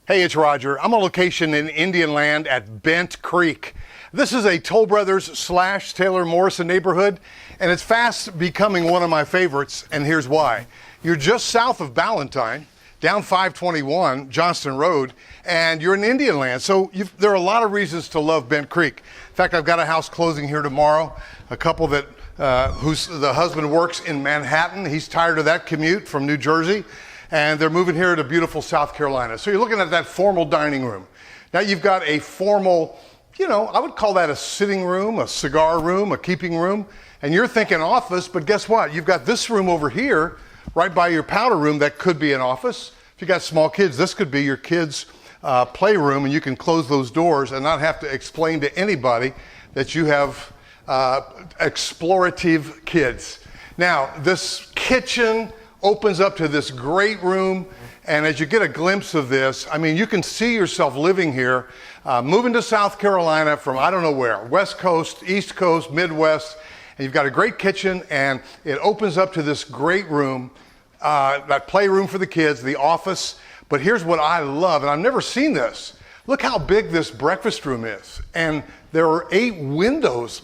Hey, it's Roger. I'm on location in Indian Land at Bent Creek. This is a Toll Brothers / Taylor Morrison neighborhood, and it's fast becoming one of my favorites, and here's why. You're just south of Ballantyne, down 521 Johnston Road, and you're in Indian Land, so there are a lot of reasons to love Bent Creek. In fact, I've got a house closing here tomorrow, a couple that the husband works in Manhattan. He's tired of that commute from New Jersey, and they're moving here to beautiful South Carolina. So you're looking at that formal dining room. Now you've got a formal, I would call that a sitting room, a cigar room, a keeping room, and you're thinking office, but guess what? You've got this room over here, right by your powder room, that could be an office. If you got small kids, this could be your kids' playroom, and you can close those doors and not have to explain to anybody that you have explorative kids. Now, this kitchen opens up to this great room, and as you get a glimpse of this, I mean, you can see yourself living here, moving to South Carolina from I don't know where, West Coast, East Coast, Midwest, and you've got a great kitchen, and it opens up to this great room, that playroom for the kids, the office. But here's what I love, and I've never seen this. Look how big this breakfast room is, and there are 8 windows,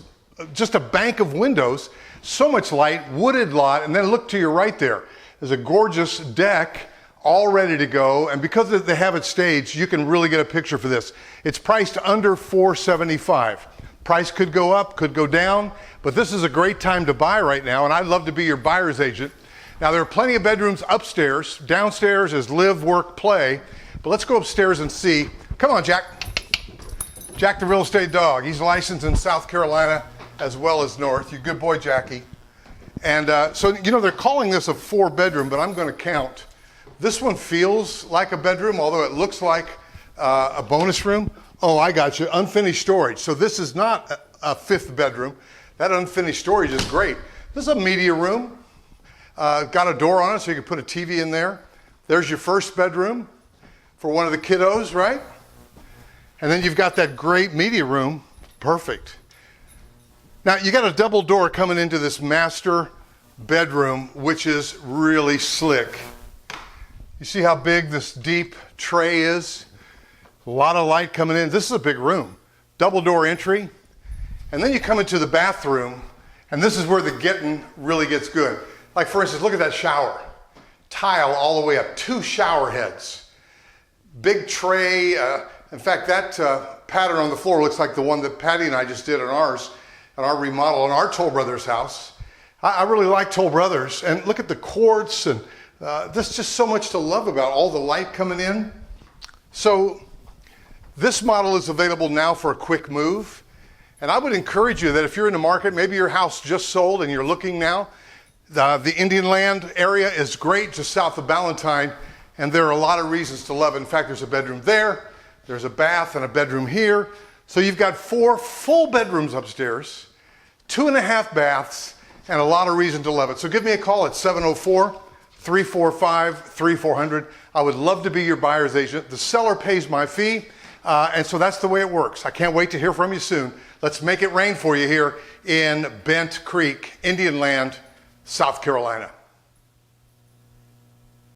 just a bank of windows, so much light, wooded lot, and then look to your right there. There's a gorgeous deck all ready to go, and because they have it staged, you can really get a picture for this. It's priced under $475. Price could go up, could go down, but this is a great time to buy right now, and I'd love to be your buyer's agent. Now, there are plenty of bedrooms upstairs. Downstairs is live, work, play, but let's go upstairs and see. Come on, Jack. Jack the real estate dog. He's licensed in South Carolina as well as North. You good boy, Jackie. And so, they're calling this a 4-bedroom, but I'm going to count. This one feels like a bedroom, although it looks like a bonus room. Oh, I got you. Unfinished storage. So this is not a 5th bedroom. That unfinished storage is great. This is a media room. Got a door on it so you can put a TV in there. There's your 1st bedroom for one of the kiddos, right? And then you've got that great media room. Perfect. Now, you got a double door coming into this master bedroom, which is really slick. You see how big this deep tray is? A lot of light coming in. This is a big room. Double door entry. And then you come into the bathroom, and this is where the getting really gets good. Like, for instance, look at that shower. Tile all the way up. 2 shower heads. Big tray. In fact, that pattern on the floor looks like the one that Patty and I just did on ours. On our remodel, in our Toll Brothers house. I really like Toll Brothers, and look at the quartz, and there's just so much to love about all the light coming in. So this model is available now for a quick move, and I would encourage you that if you're in the market, maybe your house just sold and you're looking now, the Indian Land area is great just south of Ballantyne, and there are a lot of reasons to love it. In fact, there's a bedroom there, there's a bath and a bedroom here. So you've got 4 full bedrooms upstairs, 2.5 baths, and a lot of reason to love it. So give me a call at 704-345-3400. I would love to be your buyer's agent. The seller pays my fee, and so that's the way it works. I can't wait to hear from you soon. Let's make it rain for you here in Bent Creek, Indian Land, South Carolina.